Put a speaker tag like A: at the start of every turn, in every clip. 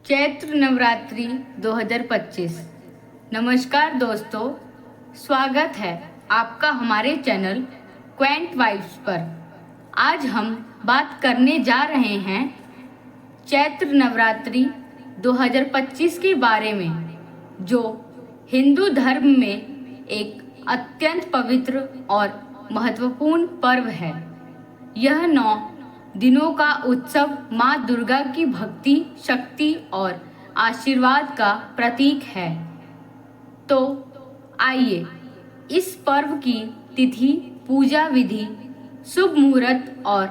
A: चैत्र नवरात्रि 2025। नमस्कार दोस्तों, स्वागत है आपका हमारे चैनल क्वेंट वाइब्स पर। आज हम बात करने जा रहे हैं चैत्र नवरात्रि 2025 के बारे में, जो हिंदू धर्म में एक अत्यंत पवित्र और महत्वपूर्ण पर्व है। यह 9 दिनों का उत्सव माँ दुर्गा की भक्ति, शक्ति और आशीर्वाद का प्रतीक है। तो आइए इस पर्व की तिथि, पूजा विधि, शुभ मुहूर्त और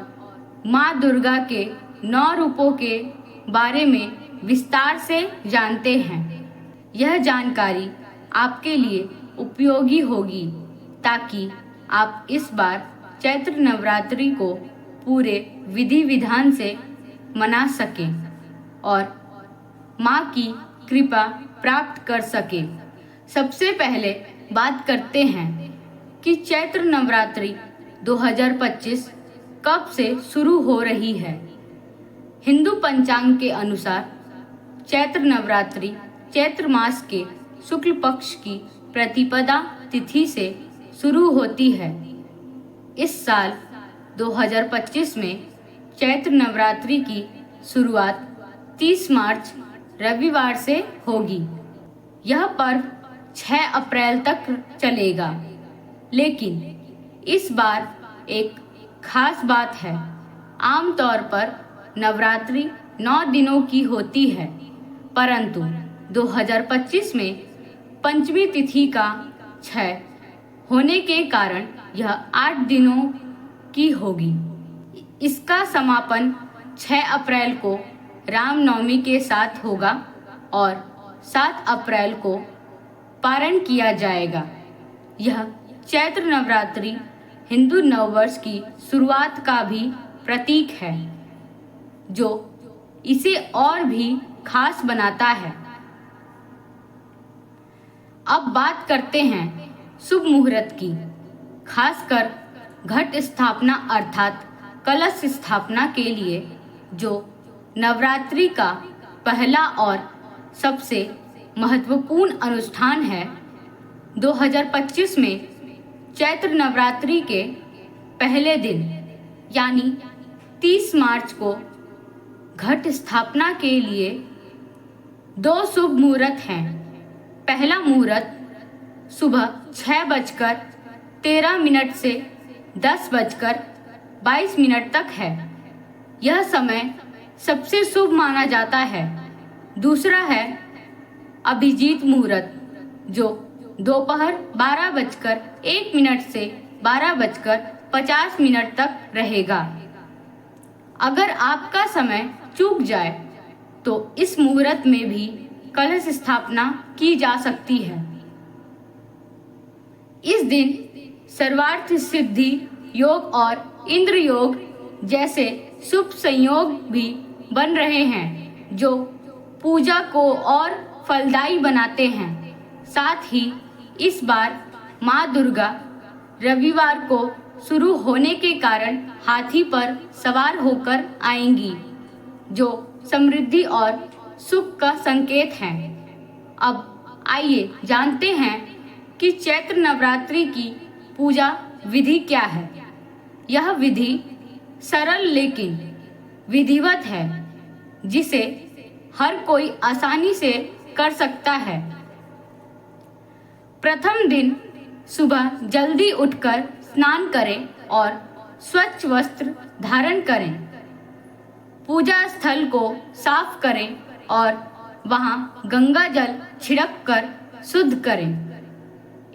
A: माँ दुर्गा के 9 रूपों के बारे में विस्तार से जानते हैं। यह जानकारी आपके लिए उपयोगी होगी ताकि आप इस बार चैत्र नवरात्रि को पूरे विधि विधान से मना सकें और माँ की कृपा प्राप्त कर सकें। सबसे पहले बात करते हैं कि चैत्र नवरात्रि 2025 कब से शुरू हो रही है। हिंदू पंचांग के अनुसार चैत्र नवरात्रि चैत्र मास के शुक्ल पक्ष की प्रतिपदा तिथि से शुरू होती है। इस साल 2025 में चैत्र नवरात्रि की शुरुआत 30 मार्च रविवार से होगी। यह पर्व 6 अप्रैल तक चलेगा, लेकिन इस बार एक खास बात है। आमतौर पर नवरात्रि 9 दिनों की होती है, परंतु 2025 में पंचमी तिथि का 6 होने के कारण यह 8 दिनों की होगी। इसका समापन 6 अप्रैल को रामनवमी के साथ होगा और 7 अप्रैल को पारण किया जाएगा। यह चैत्र नवरात्रि हिंदू नववर्ष की शुरुआत का भी प्रतीक है, जो इसे और भी खास बनाता है। अब बात करते हैं शुभ मुहूर्त की। खासकर घट स्थापना अर्थात कलश स्थापना के लिए, जो नवरात्रि का पहला और सबसे महत्वपूर्ण अनुष्ठान है। 2025 में चैत्र नवरात्रि के पहले दिन यानी 30 मार्च को घट स्थापना के लिए 2 शुभ मुहूर्त हैं। पहला मुहूर्त सुबह 6:13 से 10:22 तक है। यह समय सबसे शुभ माना जाता है। दूसरा है अभिजीत मुहूर्त, जो दोपहर 12:01 से 12:50 तक रहेगा। अगर आपका समय चूक जाए तो इस मुहूर्त में भी कलश स्थापना की जा सकती है। इस दिन सर्वार्थ सिद्धि योग और इंद्र योग जैसे शुभ संयोग भी बन रहे हैं, जो पूजा को और फलदायी बनाते हैं। साथ ही इस बार माँ दुर्गा रविवार को शुरू होने के कारण हाथी पर सवार होकर आएंगी, जो समृद्धि और सुख का संकेत है। अब आइए जानते हैं कि चैत्र नवरात्रि की पूजा विधि क्या है। यह विधि सरल लेकिन विधिवत है, जिसे हर कोई आसानी से कर सकता है। प्रथम दिन सुबह जल्दी उठकर स्नान करें और स्वच्छ वस्त्र धारण करें। पूजा स्थल को साफ करें और वहां गंगा जल छिड़क कर शुद्ध करें।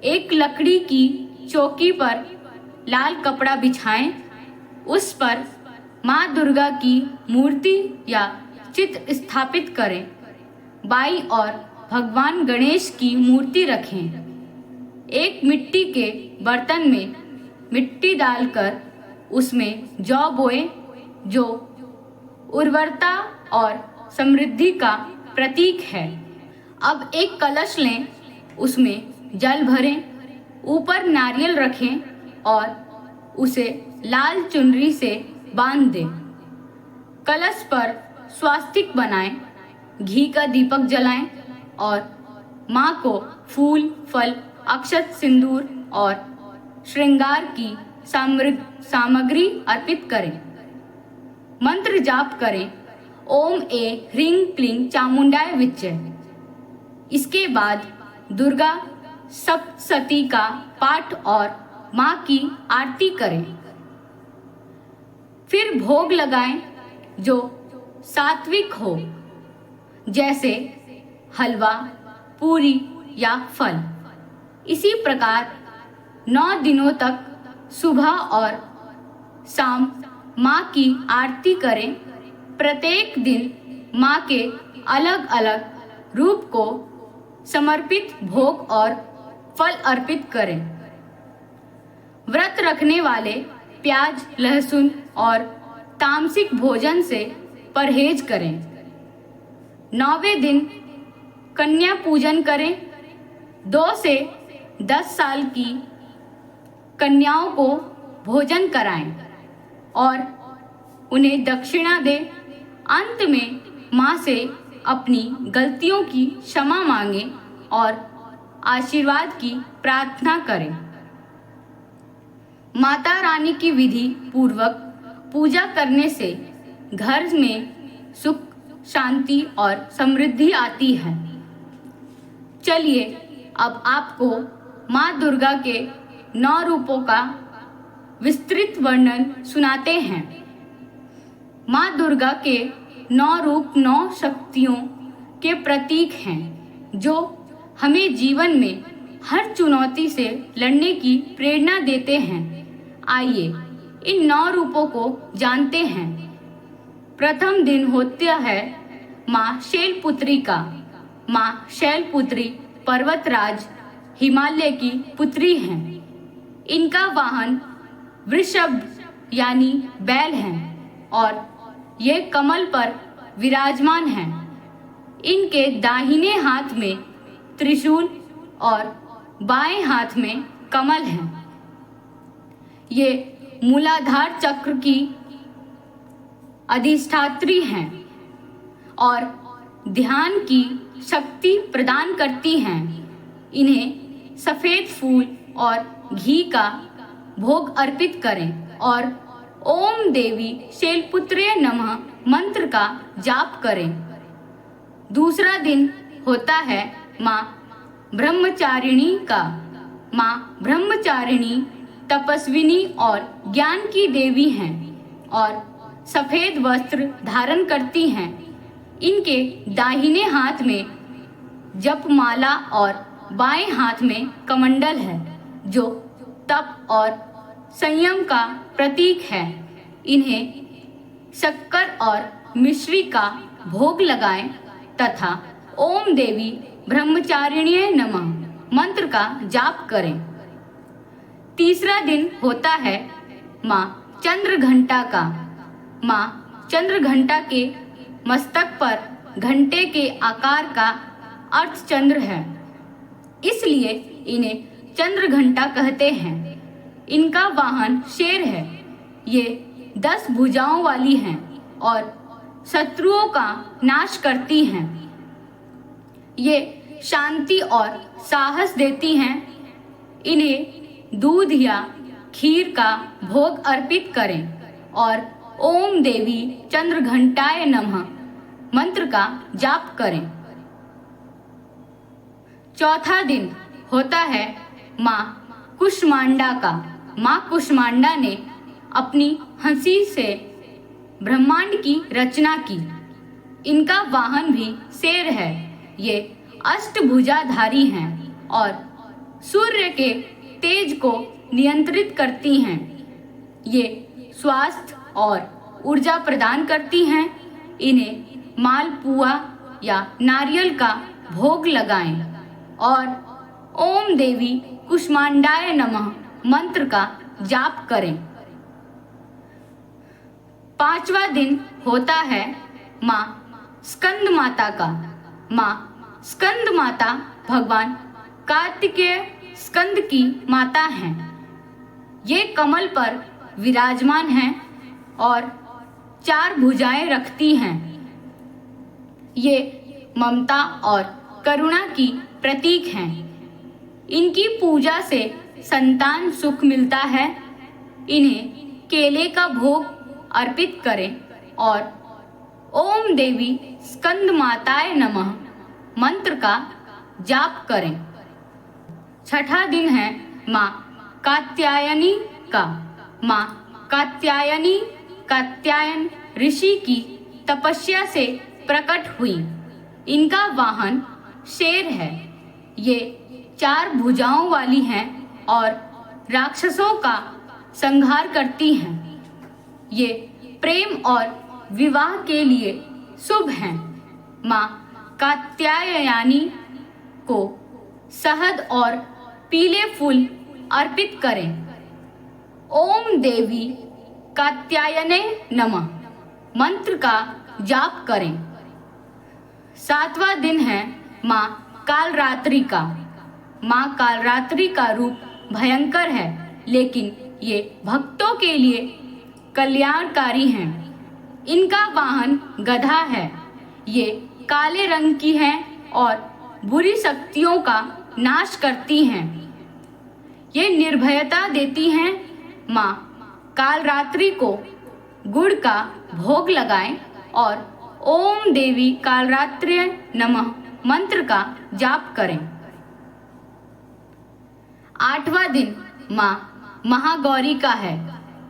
A: एक लकड़ी की चौकी पर लाल कपड़ा बिछाएं। उस पर माँ दुर्गा की मूर्ति या चित्र स्थापित करें। बाईं ओर भगवान गणेश की मूर्ति रखें। एक मिट्टी के बर्तन में मिट्टी डालकर उसमें जौ बोएं, जो उर्वरता और समृद्धि का प्रतीक है। अब एक कलश लें, उसमें जल भरें, ऊपर नारियल रखें और उसे लाल चुनरी से बांध दें। कलश पर स्वास्तिक बनाएं घी का दीपक जलाएं और माँ को फूल, फल, अक्षत, सिंदूर और श्रृंगार की सामग्री अर्पित करें। मंत्र जाप करें, ओम ए ह्रीं क्लीं चामुंडाय विच्चे। इसके बाद दुर्गा सप्तशती का पाठ और माँ की आरती करें। फिर भोग लगाएं जो सात्विक हो, जैसे हलवा, पूरी या फल। इसी प्रकार 9 दिनों तक सुबह और शाम माँ की आरती करें। प्रत्येक दिन माँ के अलग अलग रूप को समर्पित भोग और फल अर्पित करें। व्रत रखने वाले प्याज, लहसुन और तामसिक भोजन से परहेज करें। 9वें दिन कन्या पूजन करें। 2 से 10 साल की कन्याओं को भोजन कराएं और उन्हें दक्षिणा दें। अंत में माँ से अपनी गलतियों की क्षमा मांगें और आशीर्वाद की प्रार्थना करें। माता रानी की विधि पूर्वक पूजा करने से घर में सुख, शांति और समृद्धि आती है। चलिए अब आपको माँ दुर्गा के 9 रूपों का विस्तृत वर्णन सुनाते हैं। माँ दुर्गा के 9 रूप 9 शक्तियों के प्रतीक हैं जो हमें जीवन में हर चुनौती से लड़ने की प्रेरणा देते हैं। आइए इन 9 रूपों को जानते हैं। प्रथम दिन होता है माँ शैलपुत्री का। माँ शैलपुत्री पर्वतराज हिमालय की पुत्री हैं। इनका वाहन वृषभ यानी बैल है और ये कमल पर विराजमान हैं। इनके दाहिने हाथ में त्रिशूल और बाएं हाथ में कमल है। ये मूलाधार चक्र की अधिष्ठात्री हैं और ध्यान की शक्ति प्रदान करती हैं। इन्हें सफेद फूल और घी का भोग अर्पित करें और ओम देवी शैलपुत्र्यै नमः मंत्र का जाप करें। दूसरा दिन होता है माँ ब्रह्मचारिणी का। माँ ब्रह्मचारिणी तपस्विनी और ज्ञान की देवी हैं और सफेद वस्त्र धारण करती हैं। इनके दाहिने हाथ में जपमाला और बाएं हाथ में कमंडल है जो तप और संयम का प्रतीक है। इन्हें शक्कर और मिश्री का भोग लगाएं तथा ओम देवी ब्रह्मचारिण्यै नमः मंत्र का जाप करें। तीसरा दिन होता है माँ चंद्रघंटा का। माँ चंद्रघंटा के मस्तक पर घंटे के आकार का अर्धचंद्र है, इसलिए इन्हें चंद्रघंटा कहते हैं। इनका वाहन शेर है। ये 10 भुजाओं वाली हैं और शत्रुओं का नाश करती हैं। ये शांति और साहस देती हैं। इन्हें दूध या खीर का भोग अर्पित करें और ओम देवी चंद्रघंटाय नमः मंत्र का जाप करें। चौथा दिन होता है माँ कुष्मांडा का। माँ कुष्मांडा ने अपनी हंसी से ब्रह्मांड की रचना की। इनका वाहन भी शेर है। ये अष्टभुजाधारी हैं और सूर्य के तेज को नियंत्रित करती हैं। ये स्वास्थ्य और ऊर्जा प्रदान करती हैं। इन्हें मालपुआ या नारियल का भोग लगाएं और ओम देवी कुष्मांडाय नमः मंत्र का जाप करें। 5वां दिन होता है माँ स्कंद माता का। माँ स्कंद माता भगवान कार्तिकेय स्कंद की माता हैं। ये कमल पर विराजमान हैं और 4 भुजाएं रखती हैं। ये ममता और करुणा की प्रतीक हैं। इनकी पूजा से संतान सुख मिलता है। इन्हें केले का भोग अर्पित करें और ओम देवी स्कंद माताय नमः मंत्र का जाप करें। छठा दिन है माँ कात्यायनी का। माँ कात्यायनी कात्यायन ऋषि की तपस्या से प्रकट हुई। इनका वाहन शेर है। ये 4 भुजाओं वाली हैं और राक्षसों का संहार करती हैं। ये प्रेम और विवाह के लिए शुभ हैं। माँ कात्यायनी को शहद और पीले फूल अर्पित करें। ओम देवी कात्यायने नमः मंत्र का जाप करें। 7वां दिन है माँ कालरात्रि का। माँ कालरात्रि का रूप भयंकर है, लेकिन ये भक्तों के लिए कल्याणकारी हैं। इनका वाहन गधा है। ये काले रंग की हैं और बुरी शक्तियों का नाश करती हैं। ये निर्भयता देती हैं। माँ कालरात्रि को गुड़ का भोग लगाएं और ओम देवी कालरात्रि नमः मंत्र का जाप करें। 8वां दिन माँ महागौरी का है।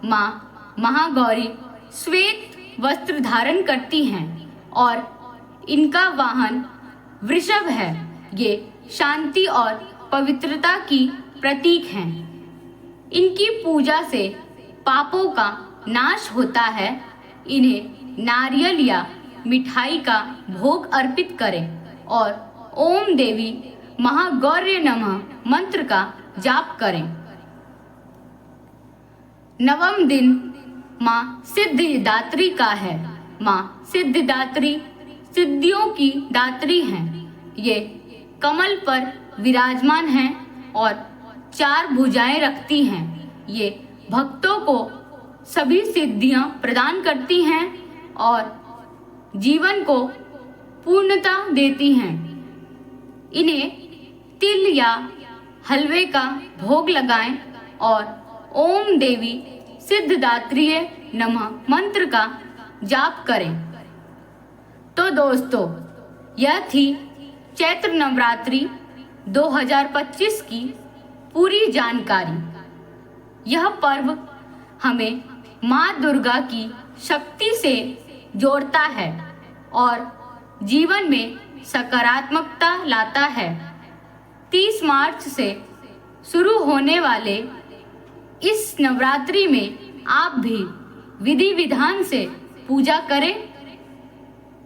A: माँ महागौरी श्वेत वस्त्र धारण करती हैं और इनका वाहन वृषभ है। ये शांति और पवित्रता की प्रतीक हैं। इनकी पूजा से पापों का नाश होता है। इन्हें नारियल या मिठाई का भोग अर्पित करें और ओम देवी महागौर्य नमः मंत्र का जाप करें। 9वां दिन माँ सिद्धिदात्री का है। माँ सिद्धिदात्री सिद्धियों की दात्री हैं। ये कमल पर विराजमान हैं और 4 भुजाएं रखती हैं। ये भक्तों को सभी सिद्धियां प्रदान करती हैं और जीवन को पूर्णता देती हैं। इन्हें तिल या हलवे का भोग लगाएं और ओम देवी सिद्धिदात्रीय नमः मंत्र का जाप करें। तो दोस्तों, यह थी चैत्र नवरात्रि 2025 की पूरी जानकारी। यह पर्व हमें माँ दुर्गा की शक्ति से जोड़ता है और जीवन में सकारात्मकता लाता है। 30 मार्च से शुरू होने वाले इस नवरात्रि में आप भी विधि विधान से पूजा करें,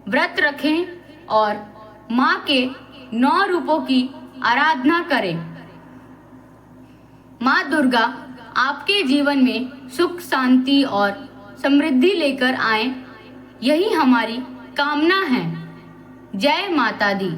A: व्रत रखें और माँ के 9 रूपों की आराधना करें। माँ दुर्गा आपके जीवन में सुख, शांति और समृद्धि लेकर आए, यही हमारी कामना है। जय माता दी।